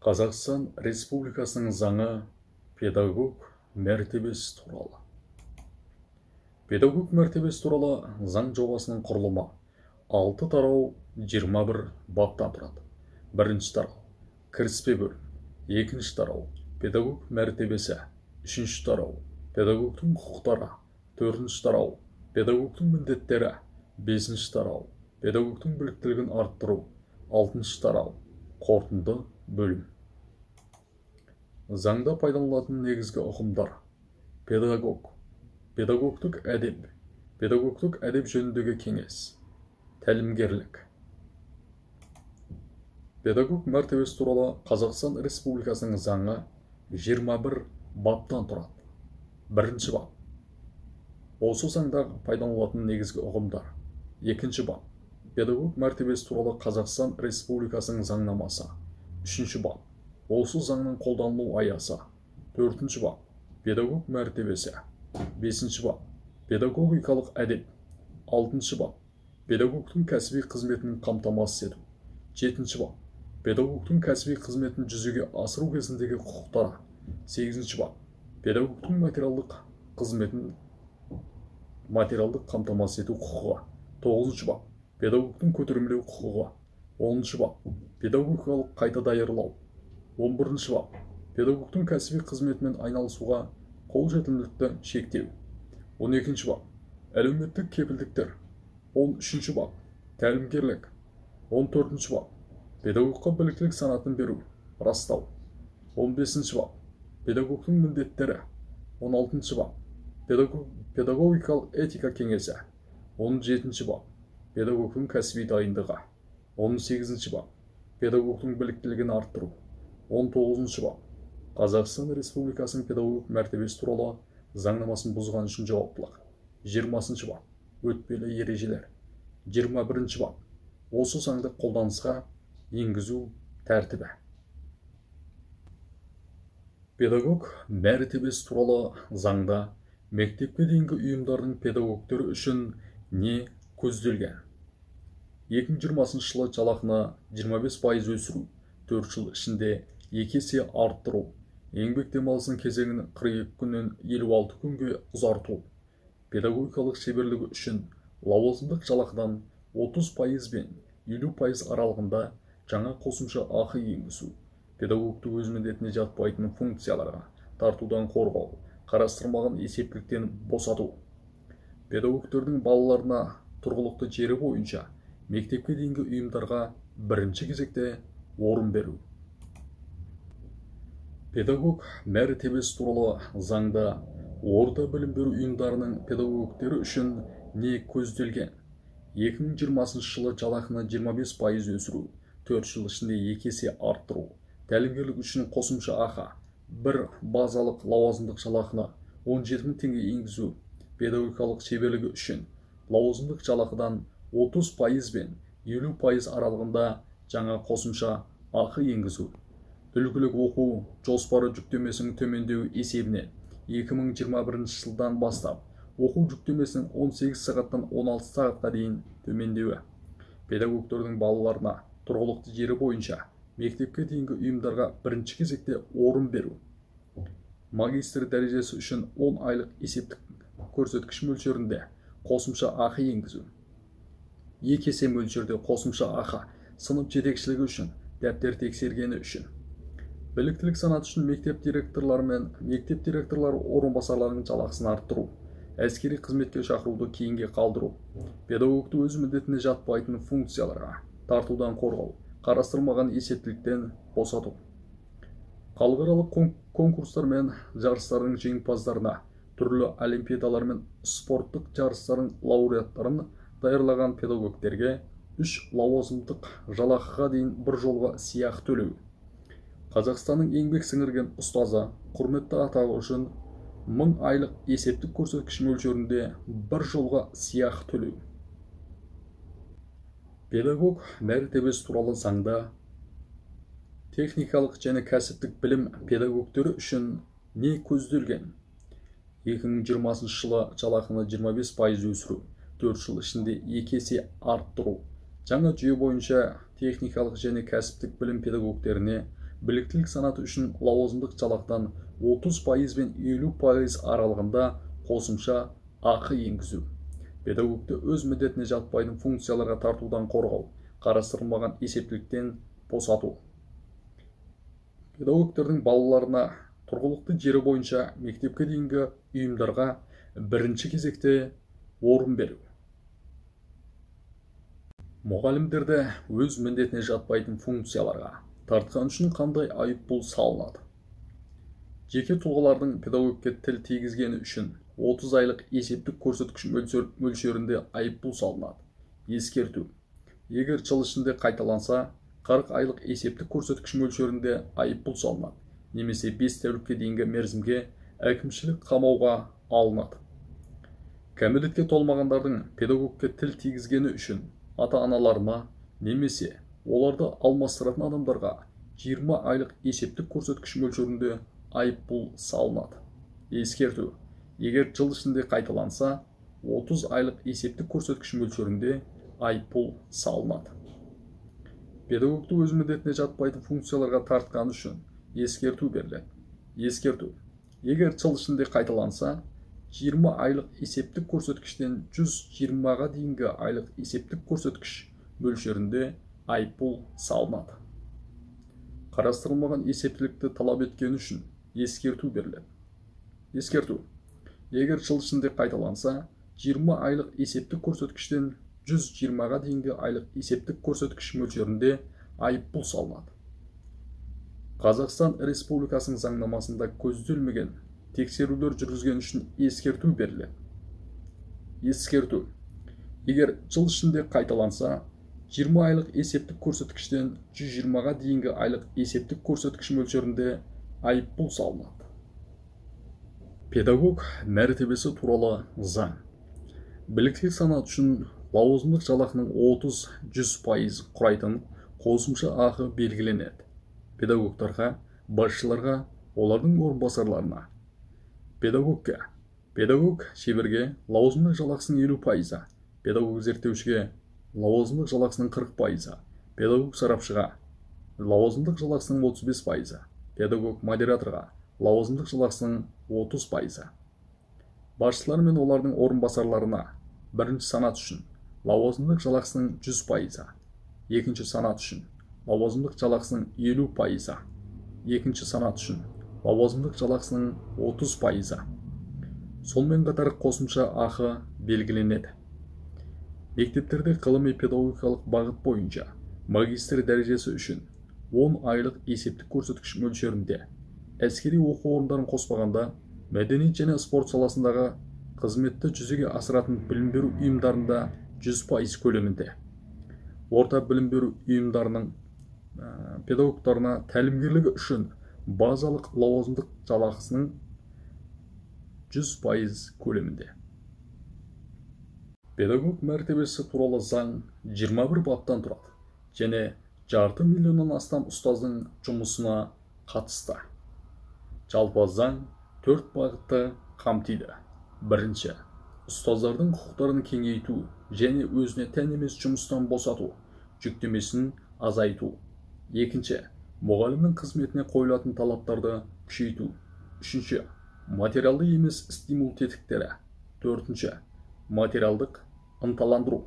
Қазақстан Республикасының заңы педагог мәртебесі туралы. Педагог мәртебесі туралы заң жобасының құрылымы 6 тарау 21 баптан тұрады. Бірінші тарау кіріспе бөлім, екінші тарау педагог мәртебесі, үшінші тарау педагогтың құқықтары, төртінші тарау педагогтың міндеттері, бесінші тарау педагогтың біліктілігін арттыру, алтыншы тарау қорытынды бөлім. Заңда пайдаланылатын негізгі ұғымдар: педагог, педагогтық әдеп жөніндегі кеңес, тәлімгерлік. Педагог мәртебесі туралы Қазақстан Республикасының заңы 21 баптан тұрады. Бірінші бап. Осы заңда пайдаланылатын негізгі ұғымдар. Екінші бап. Педагог мәртебесі туралы Қазақстан Республикасының заңнамасы. Үшінші бап. Осы заңның қолданылу аясы. Төртінші бап. Педагог мәртебесі. Бесінші бап. Педагогикалық әдеп. Алтыншы бап. Педагогтың кәсіби қызметін қамтамасыз ету. Жетінші бап. Педагогтың кәсіби қызметін жүзеге асыру кезіндегі құқықтары. Сегізінші бап. Педагогтың материалдық қамтамасыз ету құқығы. Тоғызыншы бап. Педагогтың көтермелеу құқығы. 10-шы бап. Педагогикалық қайта даярлау. 11-ші бап. Педагогтың кәсіби қызметімен айналысуға қолжетімділікті шектеу. 12-ші бап. Әлеуметтік кепілдіктер. 13-ші бап. Тәлімгерлік. 14-ші бап. Педагогқа біліктілік санатын беру, растау. 15-ші бап. Педагогтың міндеттері. 16-ші бап. Педагогикалық этика кеңесі. 17-ші бап. Педагогтың кәсіби дайындығы. 18-ші бап. Педагогтың біліктілігін арттыру. 19-ші бап. Қазақстан Республикасының педагог мәртебесі туралы заңнамасын бұзған үшін жауаптылық. 20-ші бап. Өтпелі ережелер. 21-ші бап. Осы заңды қолданысқа енгізу тәртібі. Педагог мәртебесі туралы заңда мектепке дейінгі ұйымдардың педагогтері үшін не көзделген? 2020 жылы жалақыны 25% өсіру, 4 жыл ішінде 2 есе арттыру, еңбек демалысының кезеңін 42 күннен 56 күнге ұзарту, педагогикалық шеберлігі үшін лауазымдық жалақыдан 30% бен 50% аралығында жаңа қосымша ақы енгізу, педагогты өз міндетіне жатпайтын функцияларға тартудан қорғау, қарастырмаған есептіліктен босату, педагогтердің балаларына тұрғылықты жері бойынша мектепке дейінгі ұйымдарға бірінші кезекте орын беру. Педагог мәртебесі туралы заңда орта білім беру ұйымдарының педагогтері үшін не көзделген? 2020 жылы жалақыны 25% өсіру, 4 жыл ішінде 2 есе арттыру, тәлімгерлік үшін қосымша ақы, бір базалық лауазымдық жалақыны 17 000 теңге енгізу, педагогикалық шеберлігі үшін лауазымдық жалақыдан 30% бен 50% аралығында жаңа қосымша ақы енгізу, үлгілік оқу жоспары жүктемесінің төмендеуі есебінен 2021 жылдан бастап оқу жүктемесінің 18 сағаттан 16 сағатқа дейін төмендеуі, педагогтердің балаларына тұрғылықты жері бойынша мектепке дейінгі ұйымдарға бірінші кезекте орын беру, магистр дәрежесі үшін 10 айлық есептік көрсеткіш мөлшерінде қосымша ақы енгізу, 2 есе мөлшерде қосымша ақы сынып жетекшілігі үшін, дәптер тексергені үшін, біліктілік санаты үшін мектеп директорлары мен мектеп директорлары орынбасарларының жалақысын арттыру, әскери қызметке шақыруды кейінге қалдыру, педагогты өз міндетіне жатпайтын функцияларға тартудан қорғау, қарастырмаған есептіліктен босату, халықаралық конкурстар мен жарыстардың жеңімпаздарына, түрлі олимпиадалар мен спорттық жарыстардың лауреаттарын даярлаған педагогтерге 3 лауазымдық жалақыға дейін бір жолға сыйақы төлеу, Қазақстанның еңбек сіңірген ұстазы құрметті атағы үшін 1000 айлық есептік көрсеткіш мөлшерінде бір жолға сыйақы төлеу. Педагог мәртебесі туралы заңда техникалық және кәсіптік білім педагогтері үшін не көзделген? 2020 жылы жалақыны 25% өсіру, 4 жыл ішінде 2 есе арттыру, жаңа жүйе бойынша техникалық және кәсіптік білім педагогтеріне біліктілік санаты үшін лауазымдық жалақыдан 30% бен 50% аралығында қосымша ақы енгізу. Педагогты өз міндетіне жатпайтын функцияларға тартудан қорғау, қарастырылмаған есептіліктен босату. Педагогтердің балаларына тұрғылықты жері бойынша мектепке дейінгі ұйымдарға бірінші кезекте орын беру. Мұғалімдерді өз міндетіне жатпайтын функцияларға тартқан үшін қандай айыппұл салынады? Жеке тұлғалардың педагогке тіл тигізгені үшін 30 айлық есептік көрсеткіш мөлшерінде айыппұл салынады. Ескерту: егер жыл ішінде қайталанса, 40 айлық есептік көрсеткіш мөлшерінде айыппұл салынады, немесе 5 тәулікке дейінгі мерзімге әкімшілік қамауға алынады. Кәмелетке толмағандардың педагогке тіл тигізгені үшін ата-аналарына немесе оларды алмастыратын адамдарға 20 айлық есептік көрсеткіш мөлшерінде айыппұл салынады. Ескерту: егер жыл ішінде қайталанса, 30 айлық есептік көрсеткіш мөлшерінде айыппұл салынады. Педагогты өз міндетіне жатпайтын функцияларға тартқаны үшін ескерту беріледі. Ескерту: егер жыл ішінде қайталанса, 20 айлық есептік көрсеткіштен 120-ға дейінгі айлық есептік көрсеткіш мөлшерінде айыппұл салынады. Қарастырылмаған есептілікті талап еткені үшін ескерту беріледі. Ескерту: егер жыл ішінде қайталанса, 20 айлық есептік көрсеткіштен 120-ға дейінгі айлық есептік көрсеткіш мөлшерінде айыппұл салынады. Қазақстан Республикасының заңнамасында көзделмеген тексерулер жүргізген үшін ескерту беріледі. Ескерту: егер жыл ішінде қайталанса, 20 айлық есептік көрсеткіштен 120-ға дейінгі айлық есептік көрсеткіш мөлшерінде айыппұл салынады. Педагог мәртебесі туралы заң. Біліктілік санаты үшін лауазымдық жалақының 30-100% құрайтын қосымша ақы белгіленеді. Педагогтарға, басшыларға, олардың орынбасарларына. Педагог шеберге лауазымдық жалақысының 50%, педагог зерттеушіге лауазымдық жалақысының 40%, педагог сарапшыға лауазымдық жалақысының 35%, педагог модераторға лауазымдық жалақысының 30%. Басшылар мен олардың орынбасарларына бірінші санат үшін лауазымдық жалақысының 100%, екінші санат үшін лауазымдық жалақысының 50%, екінші санат үшін лауазымдық жалақысының 30%. Сонымен қатар қосымша ақы белгіленеді. Мектептерде ғылыми педагогикалық бағыт бойынша магистр дәрежесі үшін 10 айлық есептік көрсеткіш мөлшерінде, әскери оқу орындарын қоспағанда мәдениет және спорт саласындағы қызметті жүзеге асыратын білім беру ұйымдарында 100% көлемінде, орта білім беру ұйымдарының педагогтарына тәлімгерлігі үшін базалық лауазымдық жалақысының 100% көлемінде. Педагог мәртебесі туралы заң 21 баптан тұрады және 500 миллионнан астам ұстаздың жұмысына қатысты. Жалпы заң 4 бағытты қамтиды. Бірінші, ұстаздардың құқықтарын кеңейту және өзіне тән емес жұмыстан босату, жүктемесін азайту. Екінші, мұғалімнің қызметіне қойылатын талаптарды күшейту. Үшінші, материалды емес стимул тетіктері. Төртінші, материалдық ынталандыру.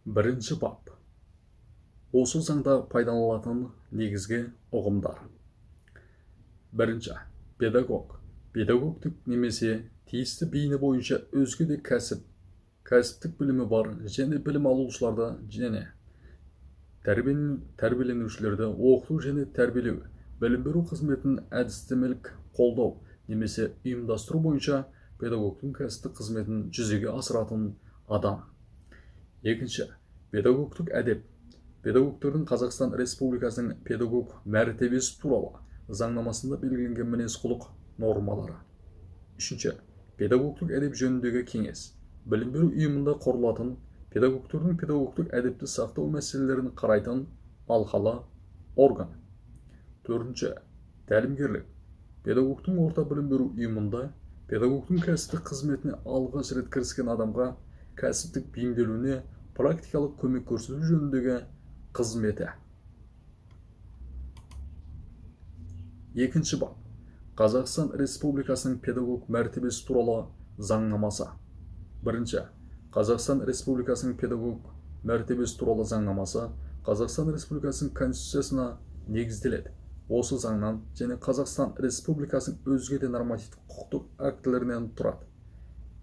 Бірінші бап. Осы заңда пайдаланылатын негізгі ұғымдар. Бірінші, педагогтік немесе тиісті бейіні бойынша өзге де кәсіптік білімі бар және білім алушыларды және тәрбиеленушілерді оқыту және тәрбиелеу, білім беру қызметін әдістемелік қолдау немесе ұйымдастыру бойынша педагогтың кәсіптік қызметін жүзеге асыратын адам. Екінші, педагогтық әдеп. Педагогтердің Қазақстан Республикасының педагог мәртебесі туралы заңнамасында белгіленген мінез-құлық нормалары. Үшінші, педагогтық әдеп жөніндегі кеңес. Білім беру ұйымында құрылатын педагогтердің педагогтық әдепті сақтау мәселелерін қарайтын алқалы орган. Төртінші, тәлімгерлік. Педагогтың орта білім беру ұйымында педагогтың кәсіптік қызметіне алғаш рет кіріскен адамға кәсіптік бейімделуіне практикалық көмек көрсету жөніндегі қызметі. Екінші бап. Қазақстан Республикасының педагог мәртебесі туралы заңнамасы. Бірінші. Қазақстан Республикасының педагог мәртебесі туралы заңнамасы Қазақстан Республикасының Конституциясына негізделеді. Осы заңнан және Қазақстан Республикасының өзге де нормативтік құқықтық актілерінен тұрады.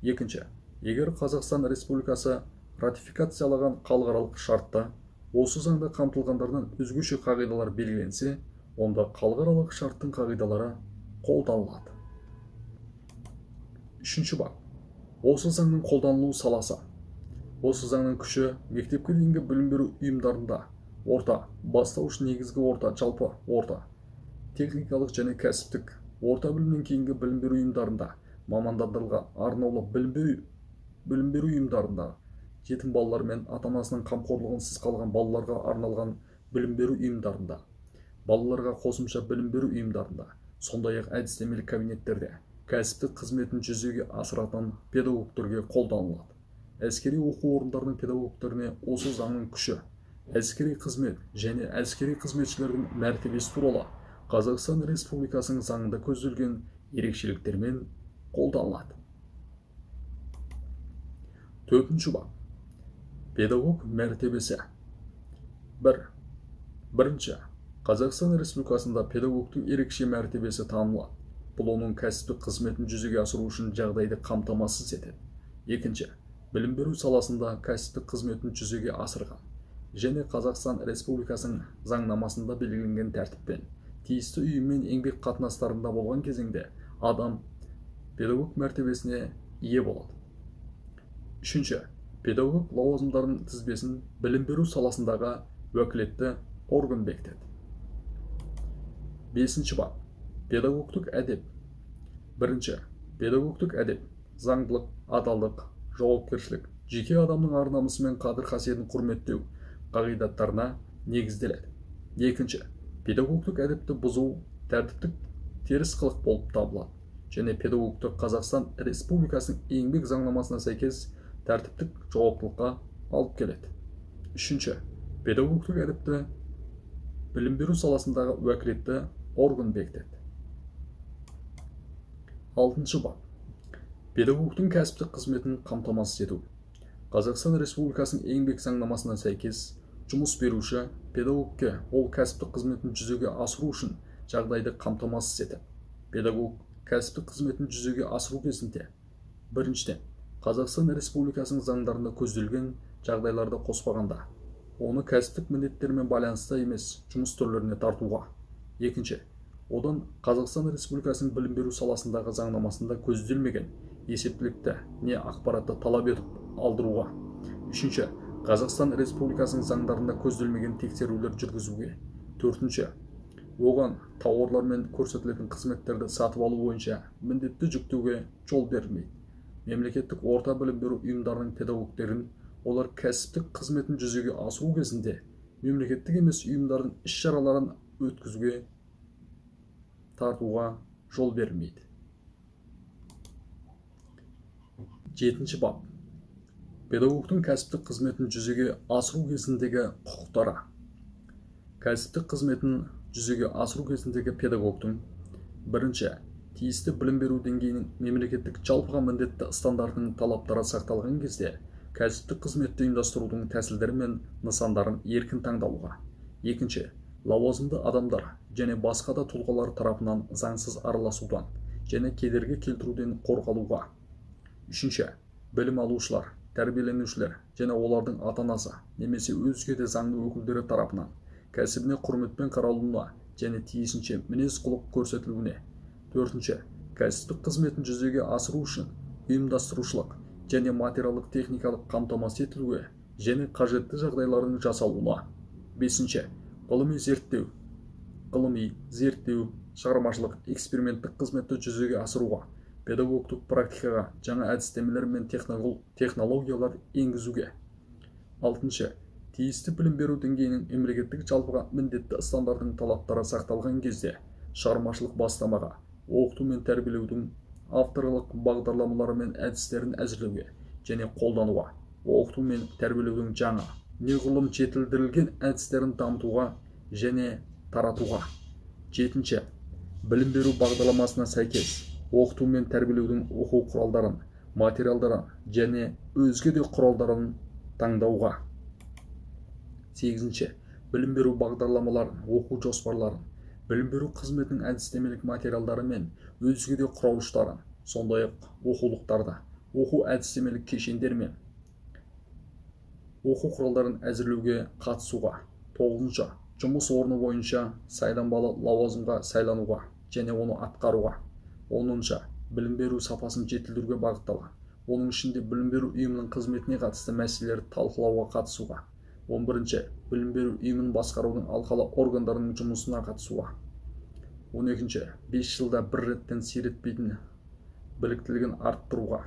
Екінші. Егер Қазақстан Республикасы ратификациялаған халықаралық шартта осы заңда қамтылғандардан өзгеше қағидалар белгіленсе, онда халықаралық шарттың қағидалары қолданылады. Үшінші бап. Осы заңның қолданылу саласы. Осы заңның күші мектепке дейінгі білім беру ұйымдарында орта, бастауыш негізгі орта, жалпы орта, техникалық және кәсіптік орта білімнен кейінгі білім беру ұйымдарында, мамандандырылған арнаулы білім беру ұйымдарында, жетім балалар мен ата-анасының қамқорлығынсыз қалған балаларға арналған білім беру ұйымдарында, балаларға қосымша білім беру ұйымдарында, сондай-ақ әдістемелік кабинеттерде кәсіптік қызметін жүзеге асыратын педагогтерге қолданылады. Әскери оқу орындарының педагогтеріне осы заңның күші әскери қызмет және әскери қызметшілердің мәртебесі туралы Қазақстан Республикасының заңында көзделген ерекшеліктермен қолданылады. Төртінші бап. Педагог мәртебесі. Бірінші. Қазақстан Республикасында педагогтың ерекше мәртебесі танылады. Бұл оның кәсіптік қызметін жүзеге асыру үшін жағдайды қамтамасыз етеді. Екінші. Білім беру саласында кәсіптік қызметін жүзеге асырған және Қазақстан Республикасының заңнамасында белгіленген тәртіппен тиісті ұйыммен еңбек қатынастарында болған кезеңде адам педагог мәртебесіне ие болады. Үшінші. Педагог лауазымдарының тізбесін білім беру саласындағы уәкілетті орган бекітеді. Бесінші бап. Педагогтық әдеп. Бірінші. Педагогтық әдеп заңдылық, адалдық, жауапкершілік, жеке адамның ар-намысы мен қадір-қасиетін құрметтеу қағидаттарына негізделеді. Екінші. Педагогтық әдепті бұзу тәртіптік теріс қылық болып табылады және педагогты Қазақстан Республикасының еңбек заңнамасына сәйкес тәртіптік жауаптылыққа алып келеді. Үшінші. Педагогтық әдепті білім беру саласындағы уәкілетті орган бекітеді. Алтыншы бап. Педагогтың кәсіптік қызметін қамтамасыз ету. Қазақстан Республикасының еңбек заңнамасына сәйкес жұмыс беруші педагогке ол кәсіптік қызметін жүзеге асыру үшін жағдайды қамтамасыз етеді. Педагог кәсіптік қызметін жүзеге асыру кезінде біріншіден Қазақстан Республикасының заңдарында көзделген жағдайларды қоспағанда оны кәсіптік міндеттермен байланысты емес жұмыс түрлеріне тартуға. Екінші. Одан Қазақстан Республикасының білім беру саласындағы заңнамасында көзделмеген есептілікті не ақпаратты талап етіп алдыруға. Үшінші. Қазақстан Республикасының заңдарында көзделмеген тексерулер жүргізуге. Төртінші. Оған тауарлар мен көрсетілетін қызметтерді сатып алу бойынша міндетті жүктеуге жол берілмейді. Мемлекеттік орта білім беру ұйымдарының педагогтерін олар кәсіптік қызметін жүзеге асыру кезінде мемлекеттік емес ұйымдардың іс-шараларын өткізуге тартуға жол берілмейді. Жетінші бап. Педагогтың кәсіптік қызметін жүзеге асыру кезіндегі құқықтары. Кәсіптік қызметін жүзеге асыру кезіндегі педагогтың бірінші. Тиісті білім беру деңгейінің мемлекеттік жалпыға міндетті стандартының талаптары сақталған кезде кәсіптік қызметті ұйымдастырудың тәсілдері мен нысандарын еркін таңдауға. Екінші. Лауазымды адамдар және басқа да тұлғалар тарапынан заңсыз араласудан және кедергі келтіруден қорғалуға. Үшінші. Білім алушылар, тәрбиеленушілер және олардың ата-анасы немесе өзге де заңды өкілдері тарапынан кәсібіне құрметпен қаралуына және тиісінше мінез-құлық көрсетілуіне. Төртінші. Кәсіптік қызметін жүзеге асыру үшін ұйымдастырушылық және материалдық техникалық қамтамасыз етілуге және қажетті жағдайлардың жасалуына. Бесінші. Ғылыми зерттеу, шығармашылық, эксперименттік қызметті жүзеге асыруға, педагогтық практикаға жаңа әдістемелер мен технологиялар енгізуге. Алтыншы. Тиісті білім беру деңгейінің мемлекеттік жалпыға міндетті стандартының талаптары сақталған кезде шығармашылық бастамаға, оқыту мен тәрбиелеудің авторлық бағдарламалары мен әдістерін әзірлеуге және қолдануға, оқыту мен тәрбиелеудің жаңа неғұрлым жетілдірілген әдістерін дамытуға және таратуға. Жетінші. Білім беру бағдарламасына сәйкес оқыту мен тәрбиелеудің оқу құралдарын, материалдарын және өзге де құралдарын таңдауға. 8. Білім беру бағдарламаларын, оқу жоспарларын, білім беру қызметінің әдістемелік материалдары мен өзге де құралыштарын, сондай-ақ оқулықтарды, оқу әдістемелік кешендер мен оқу құралдарын әзірлеуге қатысуға. 9. Жұмыс орны бойынша сайланбалы лауазымға сайлануға және оны атқаруға. 10. Білім беру сапасын жетілдіруге бағытталған. Оның ішінде білім беру ұйымының қызметіне қатысты мәселелерді талқылауға қатысуға. 11. Білім беру ұйымын басқарудың алқалы органдарының жұмысына қатысуға. 12. 5 жылда бір реттен сиретпейтін біліктілігін арттыруға.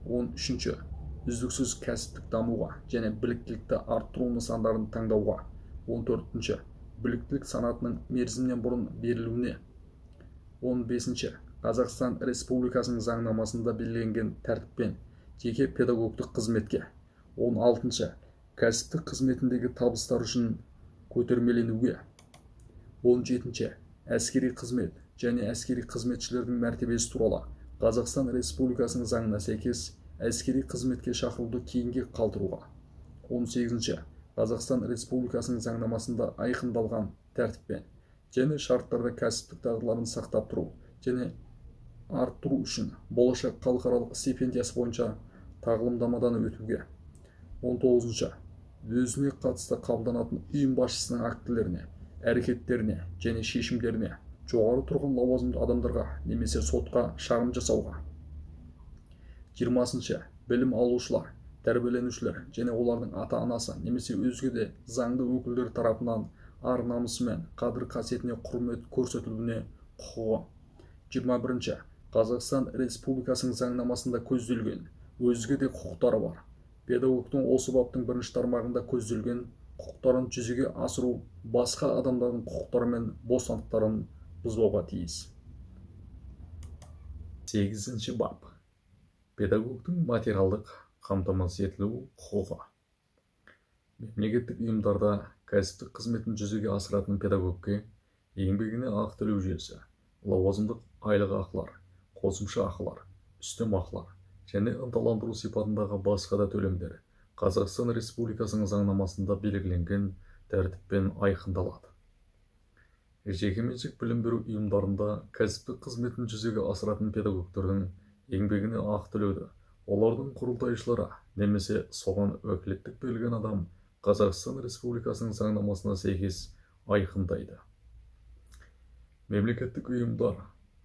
13. Үздіксіз кәсіптік дамуға және біліктілікті арттыру нысандарын таңдауға. 14. Біліктілік санатының мерзімнен бұрын берілуіне. 15. Қазақстан Республикасының заңнамасында белгіленген тәртіппен жеке педагогтық қызметке. 16. Кәсіптік қызметіндегі табыстар үшін көтермеленуге. 17. Әскери қызмет және әскери қызметшілердің мәртебесі туралы Қазақстан Республикасының заңына сәйкес әскери қызметке шақыруды кейінге қалдыруға. 18. Қазақстан Республикасының заңнамасында айқындалған тәртіппен және шарттарда кәсіптік дағдыларын сақтап тұру және арттыру үшін болашақ халықаралық стипендиясы бойынша тағылымдамадан өтуге. 19. Өзіне қатысты қабылданатын ұйым басшысының актілеріне, әрекеттеріне және шешімдеріне жоғары тұрған лауазымды адамдарға немесе сотқа шағым жасауға. 20. Білім алушылар, тәрбиеленушілер және олардың ата-анасы немесе өзге де заңды өкілдер тарапынан ар-намысы мен қадір-қасиетіне құрмет көрсетілуіне құқығы. 21. Қазақстан Республикасының заңнамасында көзделген өзге де құқықтары бар. Педагогтың осы баптың 1 тармағында көзделген құқықтарын жүзеге асыру басқа адамдардың құқықтары мен бостандықтарын бұзбауға тиіс. 8. Бап. Педагогтың материалдық қамтамасыз етілу құқығы. Мемлекеттік ұйымдарда кәсіптік қызметін жүзеге асыратын педагогке еңбегіне ақы төлеу жүйесі, лауазымдық айлық ақылар, қосымша ақылар, үстем ақылар және ынталандыру сипатындағы басқа да төлемдер Қазақстан Республикасының заңнамасында белгіленген тәртіппен айқындалады. Жекеменшік білім беру ұйымдарында кәсіптік қызметін жүзеге асыратын педагогтердің еңбегіне ақы төлеуді олардың құрылтайшылары немесе соған өкілеттік берілген адам Қазақстан Республикасының заңнамасына сәйкес айқындайды. Мемлекеттік ұйымдар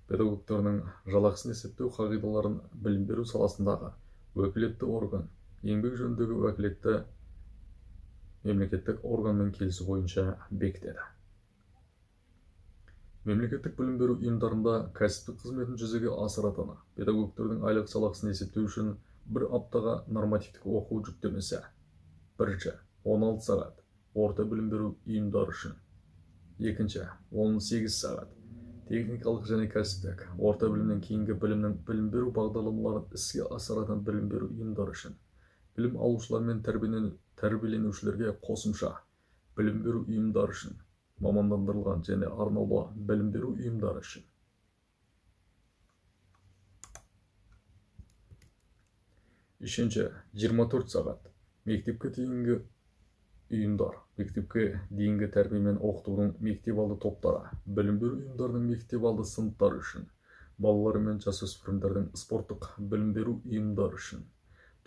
педагогтерінің жалақысын есептеу қағидаларын білім беру саласындағы өкілетті орган, еңбек жөніндегі уәкілетті мемлекеттік органмен келісу бойынша бекітеді. Мемлекеттік білім беру ұйымдарында кәсіптік қызметін жүзеге асыратын педагогтердің айлық жалақысын есептеу үшін бір аптаға нормативтік оқу жүктемесі. 1. 16 сағат орта білім беру ұйымдары үшін. 2. 18 сағат техникалық және кәсіптік орта білімнен кейінгі білім беру бағдарламаларын іске асыратын білім беру ұйымдары үшін. Білім алушылар мен тәрбиеленушілерге қосымша білім беру ұйымдары үшін. Мамандандырылған және арнаулы білім беру ұйымдары үшін. 3. 24 сағат мектепке дейінгі ұйымдар, мектепке дейінгі тәрбие мен оқытудың мектеп алды топтары, білім беру ұйымдарының мектеп алды сыныптары үшін, балалар мен жасөспірімдердің спорттық білім беру ұйымдары үшін.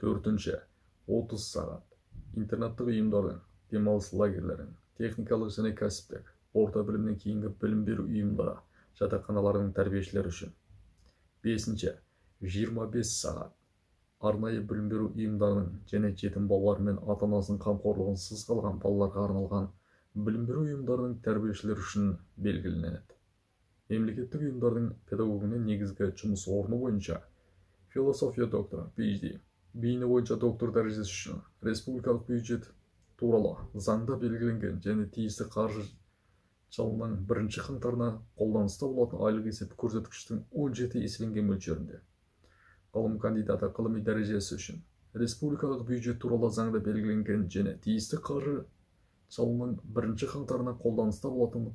4. 30 сағат интернаттық ұйымдардың, демалыс лагерлерінің, техникалық және кәсіптік орта білімнен кейінгі білім беру ұйымдары, жатақханалардың тәрбиешілері үшін. 5. 25 сағат арнайы білім беру ұйымдарының және жетім балалар мен ата-анасының қамқорлығынсыз қалған балаларға арналған білім беру ұйымдарының тәрбиешілері үшін белгіленеді. Мемлекеттік ұйымдардың педагогіне негізгі жұмыс орны бойынша философия докторы, PhD, бейне бойынша доктор дәрежесі үшін республикалық бюджет туралы заңда белгіленген және тиісті қаржы жылының 1 қаңтарына қолданыста болатын айлық есеп көрсеткіштің 17 еселенген мөлшерінде. Ғылым кандидаты ғылыми дәрежесі үшін республикалық бюджет туралы заңда белгіленген және тиісті қаржы жылының 1 қаңтарына қолданыста болатын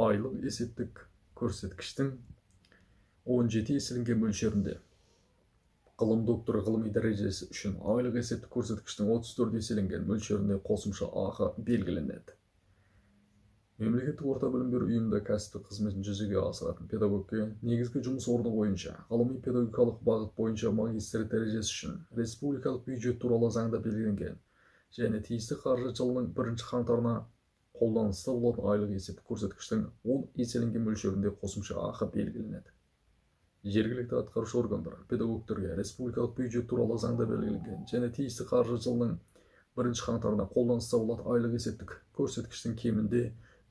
айлық есептік көрсеткіштің 17 еселенген мөлшерінде. Ғылым докторы ғылыми дәрежесі үшін айлық есептік көрсеткіштің 34 еселенген мөлшерінде қосымша ақы белгіленеді. Мемлекеттік орта білім беру ұйымында кәсіптік қызметін жүзеге асыратын педагогке негізгі жұмыс орны бойынша ғылыми педагогикалық бағыт бойынша магистр дәрежесі үшін республикалық бюджет туралы заңда белгіленген және тиісті қаржы жылының 1 қаңтарына қолданыста болатын айлық есептік көрсеткіштің 10 еселенген мөлшерінде қосымша ақы белгіленеді. Жергілікті атқарушы органдар педагогтерге республикалық бюджет туралы заңда белгіленген және тиісті қаржы жылының 1 қаңтарына қолданыста болатын айлық есептік көрсеткіштің кемінде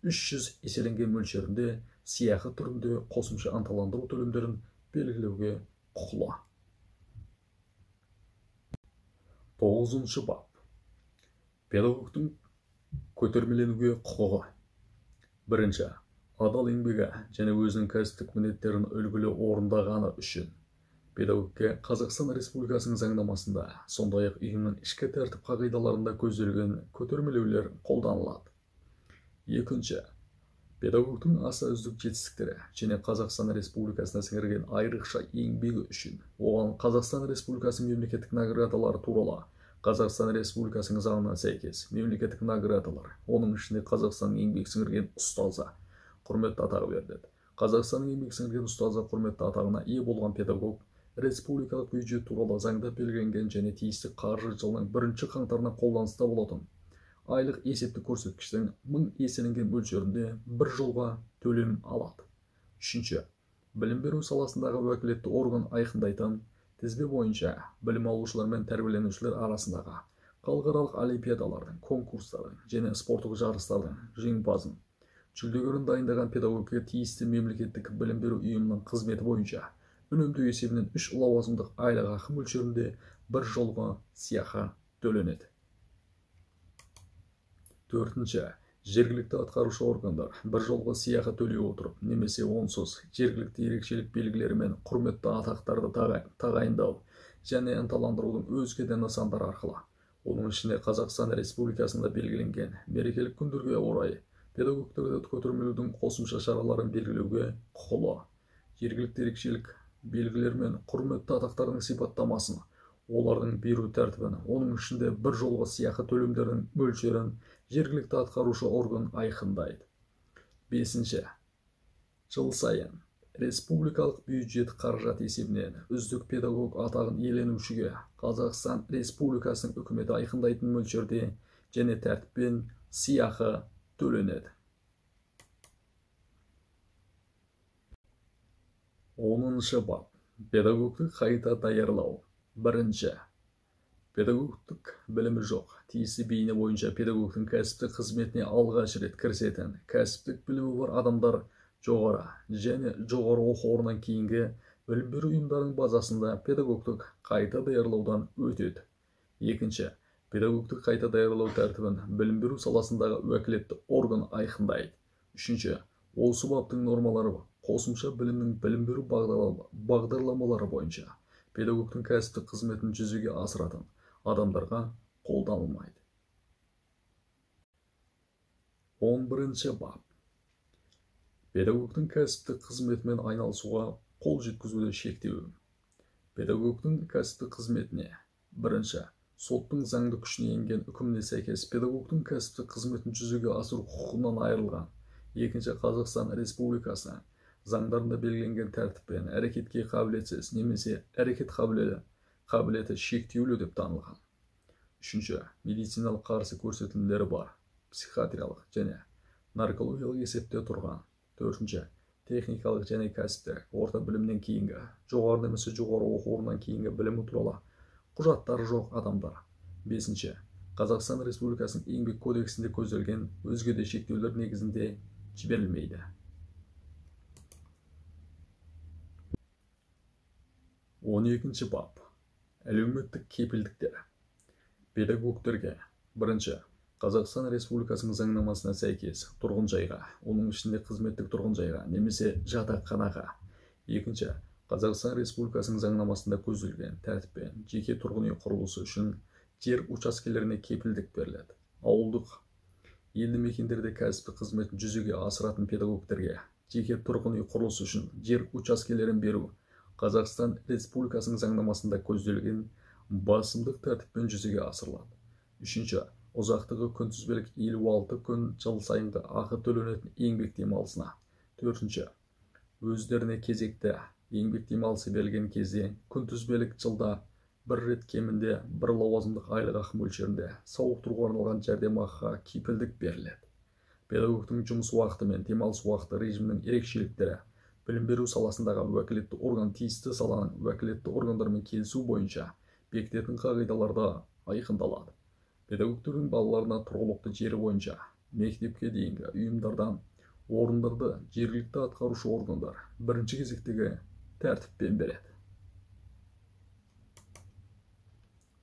300 еселенген мөлшерінде сыйақы түрінде қосымша ынталандыру төлемдерін белгілеуге құқылы. 9-шы бап. Педагогтың көтермеленуге құқығы. 1. Адал еңбегі және өзінің кәсіптік міндеттерін үлгілі орындағаны үшін педагогке Қазақстан Республикасының заңнамасында, сондай-ақ ұйымның ішкі тәртіп қағидаларында көзделген көтермелеулер қолданылады. 2. Педагогтың аса үздік жетістіктері және Қазақстан Республикасына сіңірген айрықша еңбегі үшін оған Қазақстан Республикасының мемлекеттік наградалары туралы Қазақстан Республикасының заңына сәйкес мемлекеттік наградалар, оның ішінде Қазақстанның еңбек сіңірген ұстазы құрметті атағы беріледі. Қазақстанның еңбек сіңірген ұстазы құрметті атағына ие болған педагог республикалық бюджет туралы заңда белгіленген және тиісті қаржы жылының 1 қаңтарына қолданыста болатын айлық есептік көрсеткіштің 1000 еселенген мөлшерінде бір жылға төлем алады. 3. Білім беру саласындағы уәкілетті орган айқындайтын тізбе бойынша білім алушылар мен тәрбиеленушілер арасындағы халықаралық олимпиадалардың, конкурстардың және спорттық жарыстардың жеңімпазын, жүлдегерін дайындаған педагогке тиісті мемлекеттік білім беру ұйымының қызметі бойынша үнемдеу есебінен 3 лауазымдық айлық ақы мөлшерінде бір жылға сыйақы төленеді. 4. Жергілікті атқарушы органдар бір жылға сыйақы төлей отырып, немесе онсыз жергілікті ерекшелік белгілері мен құрметті атақтарды тағайындау және ынталандырудың өзге де нысандары арқылы, оның ішінде Қазақстан Республикасында белгіленген мерекелік күндерге орай педагогтерді көтермелеудің қосымша шараларын белгілеуге құқылы. Жергілікті ерекшелік белгілері мен құрметті атақтардың сипаттамасын, олардың беру тәртібін, оның ішінде бір жолғы сыйақы төлемдердің мөлшерін жергілікті атқарушы орган айқындайды. 5. Жыл сайын республикалық бюджет қаражат есебінен үздік педагог атағын иеленушіге Қазақстан Республикасының үкіметі айқындайтын мөлшерде және тәртіппен сыйақы төленеді. 10-шы бап. Педагогтық қайта даярлау. 1. Педагогтық білімі жоқ, тиісті бейне бойынша педагогтың кәсіптік қызметіне алғаш рет кірісетін кәсіптік білімі бар адамдар жоғары және жоғары оқу орнынан кейінгі білім беру ұйымдарының базасында педагогтық қайта даярлаудан өтеді. 2. Педагогтық қайта даярлау тәртібін білім беру саласындағы уәкілетті орган айқындайды. 3. Осы баптың нормалары қосымша білімнің білім беру бағдарламалары бойынша педагогтың кәсіптік қызметін жүзеге асыратын адамдарға қолданылмайды. 11-ші бап. Педагогтың кәсіптік қызметімен айналысуға қол жеткізуді шектеу. Педагогтың кәсіптік қызметіне 1. Соттың заңды күшіне енген үкіміне сәйкес педагогтың кәсіптік қызметін жүзеге асыру құқығынан айырылған. 2. Қазақстан Республикасы заңдарында белгіленген тәртіппен әрекетке қабілетсіз немесе әрекет қабілеті шектеулі деп танылған. 3. Медициналық қарсы көрсетілімдері бар, психиатриялық және наркологиялық есепте тұрған. 4. Техникалық және кәсіптік орта білімнен кейінгі, жоғары немесе жоғары оқу орнынан кейінгі білімі туралы құжаттары жоқ адамдар. 5. Қазақстан Республикасының еңбек кодексінде көзделген өзге де шектеулер негізінде жіберілмейді. 12-ші бап. Әлеуметтік кепілдіктер. Педагогтерге 1. Қазақстан Республикасының заңнамасына сәйкес тұрғын жайға, оның ішінде қызметтік тұрғын жайға немесе жатақханаға. 2. Қазақстан Республикасының заңнамасында көзделген тәртіппен жеке тұрғын үй құрылысы үшін жер учаскелеріне кепілдік беріледі. Ауылдық елді мекендерде кәсіптік қызметін жүзеге асыратын педагогтерге жеке тұрғын үй құрылысы үшін жер учаскелерін беру Қазақстан Республикасының заңнамасында көзделген басымдық тәртіппен жүзеге асырылады. Үшінші, ұзақтығы күнтізбелік 56 күн жыл сайынғы ақы төленетін еңбек демалысына. Төртінші, өздеріне кезекті еңбек демалысы берілген кезде күнтізбелік жылда бір рет кемінде бір лауазымдық айлық ақы мөлшерінде сауықтыруға арналған жәрдемақыға кепілдік беріледі. Педагогтың жұмыс уақыты мен демалыс уақыты режимінің ерекшеліктері білім беру саласындағы уәкілетті орган тиісті саланың уәкілетті органдармен келісу бойынша бекітетін қағидаларда айқындалады. Педагогтердің балаларына тұрғылықты жері бойынша мектепке дейінгі ұйымдардан орындарды жергілікті атқарушы органдар бірінші кезектегі тәртіппен береді.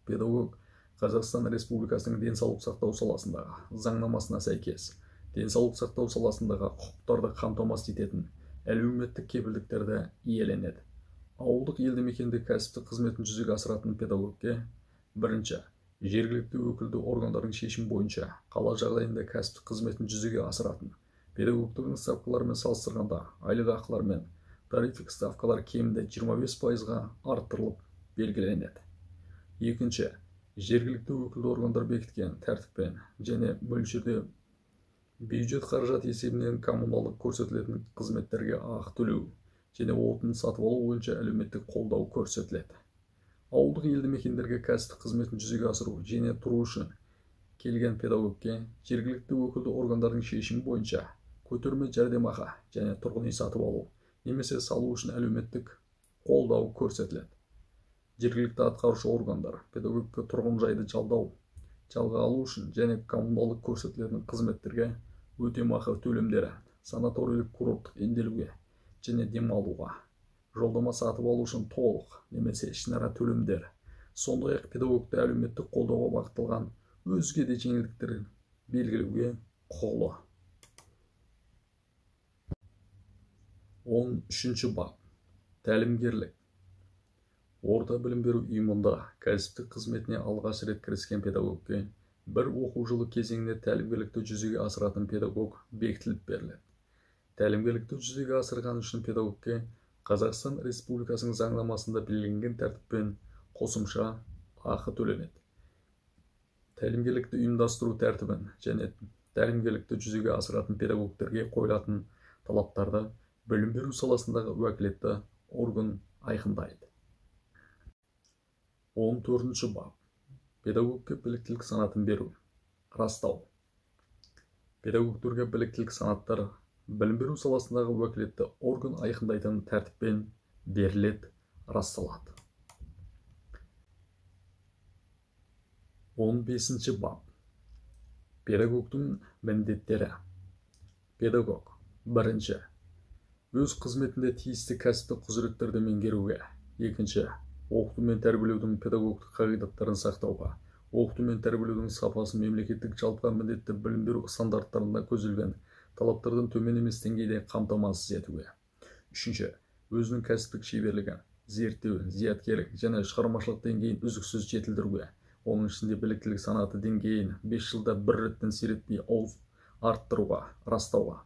Педагог Қазақстан Республикасының денсаулық сақтау саласындағы заңнамасына сәйкес денсаулық сақтау саласындағы құқықтарды қамтамасыз ететін әлеуметтік кепілдіктерді иеленеді. Ауылдық елді мекенде кәсіптік қызметін жүзеге асыратын педагогке бірінші, жергілікті өкілді органдардың шешім бойынша қала жағдайында кәсіптік қызметін жүзеге асыратын педагогтардың ставкаларымен салыстырғанда айлық ақылар мен тарифтік ставкалар кемінде 25%-ға арттырылып белгіленеді. Екінші, жергілікті өкілді органдар бекіткен тәртіппен және мөлшерде бюджет қаражат есебінен коммуналдық көрсетілетін қызметтерге ақы төлеу және отын сатып алу бойынша әлеуметтік қолдау көрсетіледі. Ауылдық елді мекендерге кәсіптік қызметін жүзеге асыру және тұру үшін келген педагогке жергілікті өкілді органдардың шешімі бойынша көтерме жәрдемақы және тұрғын үй сатып алу немесе салу үшін әлеуметтік қолдау көрсетіледі. Жергілікті атқарушы органдар педагогке тұрғын жайды жалға алу үшін және коммуналдық көрсетілетін қызметтерге өтемақы төлемдері, санаторийлік курорттық емделуге және демалуға, жолдама сатып алу үшін толық немесе ішінара төлемдер, сондай-ақ педагогты әлеуметтік қолдауға бағытталған өзге де жеңілдіктер белгілеуге құқылы. 13-ші бап. Тәлімгерлік. Орта білім беру ұйымында кәсіптік қызметіне алғаш рет кіріскен педагогке бір оқу жылы кезеңінде тәлімгерлікті жүзеге асыратын педагог бекітіліп беріледі. Тәлімгерлікті жүзеге асырған үшін педагогке Қазақстан Республикасының заңнамасында белгіленген тәртіппен қосымша ақы төленеді. Тәлімгерлікті ұйымдастыру тәртібін және тәлімгерлікті жүзеге асыратын педагогтерге қойылатын талаптарды білім беру саласындағы уәкілетті орган айқындайды. 14-ші бап. Педагогке біліктілік санатын беру. Растау. Педагогтерге біліктілік санаттар білім беру саласындағы уәкілетті орган айқындайтын тәртіппен беріледі, расталады. 15-ші бап. Педагогтың міндеттері. Педагог бірінші, өз қызметінде тиісті кәсіптік құзыреттерді меңгеруге. Екінші, оқыту мен тәрбиелеудің педагогтық қағидаттарын сақтауға, оқыту мен тәрбиелеудің сапасын мемлекеттік жалпы міндетті білім беру стандарттарында көзделген талаптардан төмен емес деңгейде қамтамасыз етуге. Үшінші, өзінің кәсіптік шеберлігін, зерттеуін, зияткерлік және шығармашылық деңгейін үздіксіз жетілдіруге, оның ішінде біліктілік санаты деңгейін 5 жылда бір реттен сиретпей арттыруға, растауға.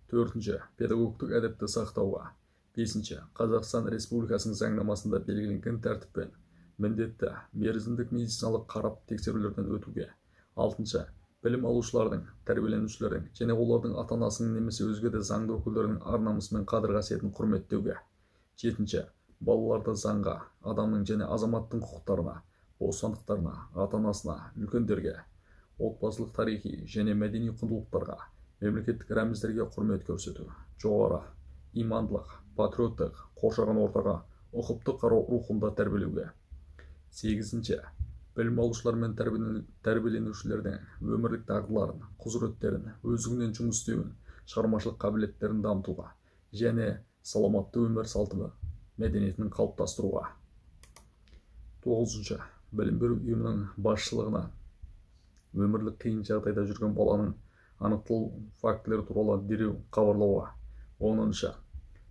Төртінші, педагогтық әдепті сақтауға. Бесінші, Қазақстан Республикасының заңнамасында белгіленген тәртіппен міндетті мерзімдік медициналық қарап тексерулерден өтуге. Алтыншы, білім алушылардың, тәрбиеленушілердің және олардың ата-анасының немесе өзге де заңды өкілдерінің ар-намысы мен қадір-қасиетін құрметтеуге. Жетінші, балаларды заңға, адамның және азаматтың құқықтарына, бостандықтарына, ата-анасына, үлкендерге, отбасылық тарихи және мәдени құндылықтарға, мемлекеттік рәміздерге құрмет көрсету, жоғары, имандылық, патриоттық, қоршаған ортаға ұқыпты қарау рухында тәрбиелеуге. Сегізінші, білім алушылар мен тәрбиеленушілердің өмірлік дағдыларын, құзыреттерін, өздігінен жұмыс істеуін, шығармашылық қабілеттерін дамытуға және саламатты өмір салты мәдениетінің қалыптастыруға. Тоғызыншы, білім беру ұйымының басшылығына өмірлік қиын жағдайда жүрген баланың анықталу фактілері туралы дереу хабарлауға. 10-шы,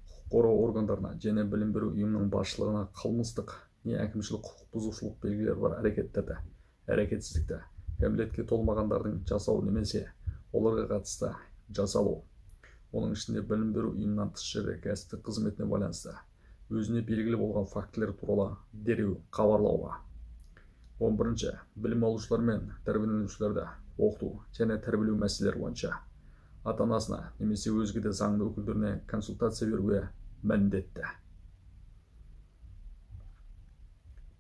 құқық қорғау органдарына және білім беру ұйымының басшылығына қылмыстық не әкімшілік құқық бұзушылық белгілері бар әрекеттерді, әрекетсіздікті, кәмелетке толмағандардың жасау немесе оларға қатысты жазалау, оның ішінде білім беру ұйымынан тыс жерде кәсіптік қызметіне байланысты өзіне белгілі болған фактілер туралы дереу хабарлауға. 11. Білім алушылар мен тәрбиеленушілерді оқыту және тәрбиелеу мәселелері бойынша ата-анасына немесе өзге де заңды өкілдеріне консультация беруге міндетті.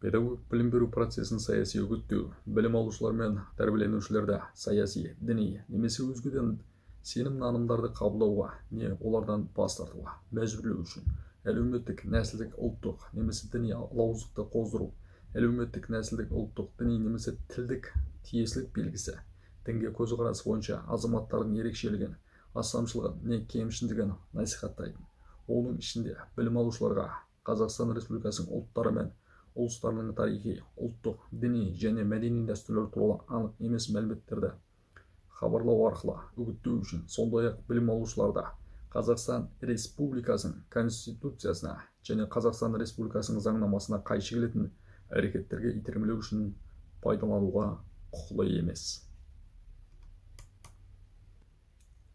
Педагог білім беру процесін саяси үгіттеу, білім алушылар мен тәрбиеленушілерді саяси, діни немесе өзгеден сенім нанымдарды қабылдауға не олардан бас тартуға мәжбүрлеу үшін әлеуметтік, нәсілдік, ұлттық немесе діни алауыздықты қоздыру, әлеуметтік, нәсілдік, ұлттық, діни немесе тілдік тиесілік белгісі, дінге көзқарасы бойынша азаматтардың ерекшелігін, астамшылығын не кемшіндігін насихаттайтын. Оның ішінде білім алушыларға Қазақстан Республикасының ұлттары мен ұлыстарының тарихи, ұлттық, діни және мәдени дәстүрлер туралы анық емес мәліметтерді хабарлау арқылы үгіттеу үшін, сондай-ақ білім алушыларда Қазақстан Республикасының Конституциясына және Қазақстан Республикасының заңнамасына қайшы келетін әрекеттерге итермелеу үшін пайдалануға құқылы емес.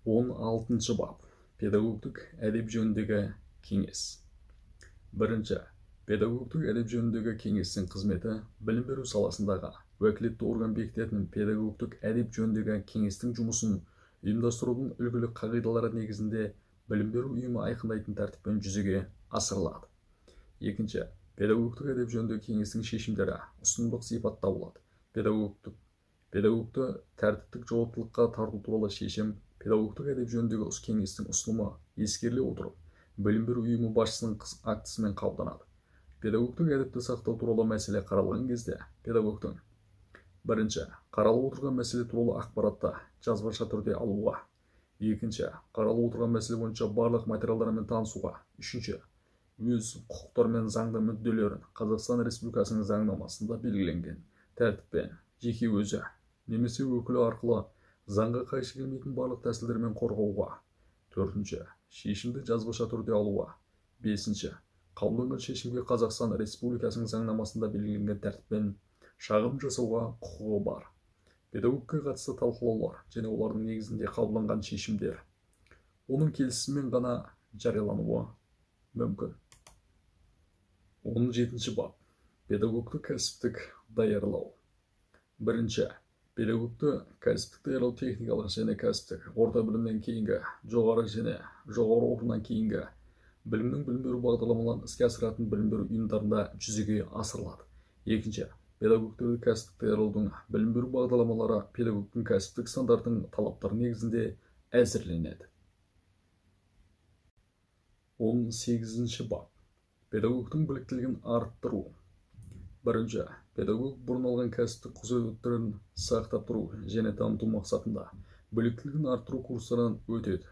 16. бап. Педагогтік әдеп жөніндегі кеңес. 1. Педагогтік әдеп жөніндегі кеңестің қызметі білім беру саласындағы уәкілетті орган бекітетін педагогтік әдеп жөніндегі кеңестің жұмысын ұйымдастырудың үлгілі қағидалары негізінде білім беру ұйымы айқындайтын тәртіппен жүзеге асырылады. 2. Педагогтік әдеп жөніндегі кеңестің шешімдері ұсынымдық сипатта болады. Педагогты тәртіптік жауаптылыққа тарту туралы шешім педагогтік әдеп жөніндегі кеңестің ұсынымы ескеріле отырып, білім беру ұйымы басшысының актісімен қабылданады. Педагогтік әдепті сақтау туралы мәселе қаралған кезде педагогтың 1. Қаралып отырған мәселе туралы ақпаратты жазбаша түрде алуға. 2. Қаралып отырған мәселе бойынша барлық материалдармен танысуға. 3. Өз құқықтары мен заңды мүдделерін Қазақстан Республикасының заңнамасында белгіленген тәртіппен жеке өзі немесе өкілі арқылы заңға қайшы келмейтін барлық тәсілдермен қорғауға. 4. Шешімді жазбаша түрде алуға. 5. Қабылданған шешімге Қазақстан Республикасының заңнамасында белгіленген тәртіппен шағым жасауға құқығы бар. Педагогқа қатысты талқылаулар және олардың негізінде қабылданған шешімдер оның келісімімен ғана жариялануы мүмкін. 17. бап. Педагогты кәсіптік даярлау. 1. Педагогты кәсіптік даярлау техникалық және кәсіптік орта білімнен кейінгі, жоғары және жоғары оқудан кейінгі білімнің білім беру бағдарламаларын іске асыратын білім беру ұйымдарында жүзеге асырылады. 2. Педагогтерді кәсіптік даярлаудың білім беру бағдарламалары педагогтың кәсіптік стандартының талаптары негізінде әзірленеді. 18. бап. Педагогтың біліктілігін арттыру. 1. Педагог бұрын алған кәсіптік құзыреттерін сақтап тұру және дамыту мақсатында біліктілігін арттыру курстарынан өтеді.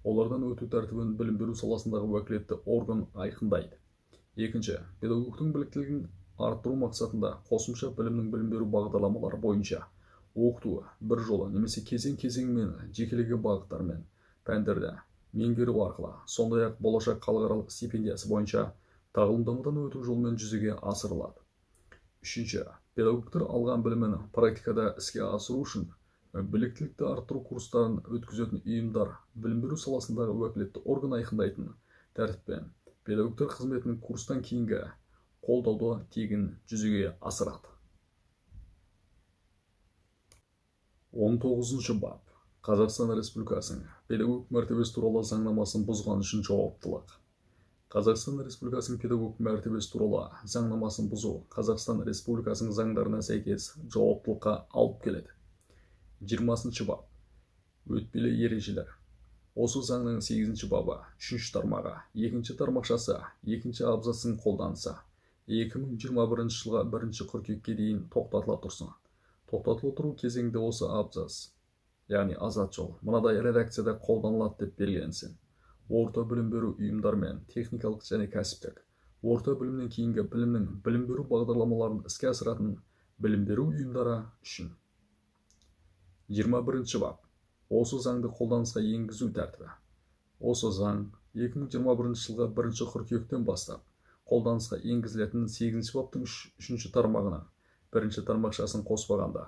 Олардан өту тәртібін білім беру саласындағы уәкілетті орган айқындайды. 2. Педагогтың біліктілігін арттыру мақсатында қосымша білім беру бағдарламалары бойынша оқытуы бір жолы немесе кезең-кезеңмен жекелеген бағыттармен пәндерді меңгеру арқылы, сондай-ақ болашақ халықаралық стипендиясы бойынша тағылымдамадан өту жолымен жүзеге асырылады. 3. Педагогтар алған білімін практикада іске асыру үшін біліктілікті арттыру курстарын өткізетін ұйымдар білім беру саласындағы уәкілетті орган айқындайтын тәртіппен педагогтар қызметінің курстан кейінгі қолдауды тегін жүзеге асырады. 19. бап. Қазақстан Республикасының педагог мәртебесі туралы заңнамасын бұзған үшін жауаптылық. Қазақстан Республикасының педагог мәртебесі туралы заңнамасын бұзу Қазақстан Республикасының заңдарына сәйкес жауаптылыққа алып келеді. 20. бап. Өтпелі ережелер. Осы заңның 8. бабы 3 тармағы 2 тармақшасы 2 абзацын қолданса 2021 жылға 1 қыркүйекке дейін тоқтатыла тұрсын. Тоқтатыла тұру кезеңде осы абзац, яғни азат жол, мынадай редакцияда қолданылады деп белгіленсін. Орта білім беру ұйымдармен техникалық және кәсіптік, орта білімнен кейінгі білімнің білім беру бағдарламаларын іске асыратын білім беру ұйымдары үшін. 21. бап. Осы заңды қолданысқа енгізу тәртібі. Осы заң 2021 жылға 1 қыркүйектен бастап қолданысқа енгізілетін 8 баптың 3 тармағына 1 тармақшасын қоспағанда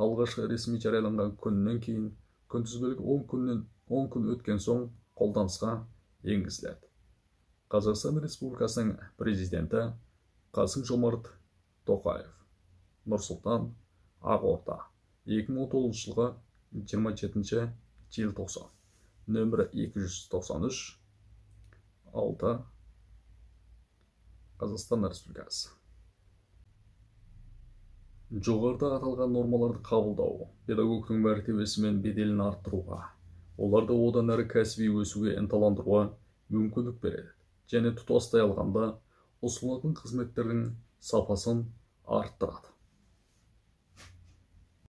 алғашқы ресми жарияланған күннен кейін күнтізбелік 10 күн өткен соң қолданысқа енгізіледі. Қазақстан Республикасының президенті Қасым-Жомарт Тоқаев. Нұр-Сұлтан, Ақорда. 2019 жылғы 27 желтоқсан. Нөмірі 293 6 Қазақстан Республикасы. Жоғарыда аталған нормаларды қабылдау педагогтың мәртебесі мен беделін арттыруға, оларды одан әрі кәсіби өсуге ынталандыруға мүмкіндік береді және тұтастай алғанда ұсынылатын қызметтердің сапасын арттырады.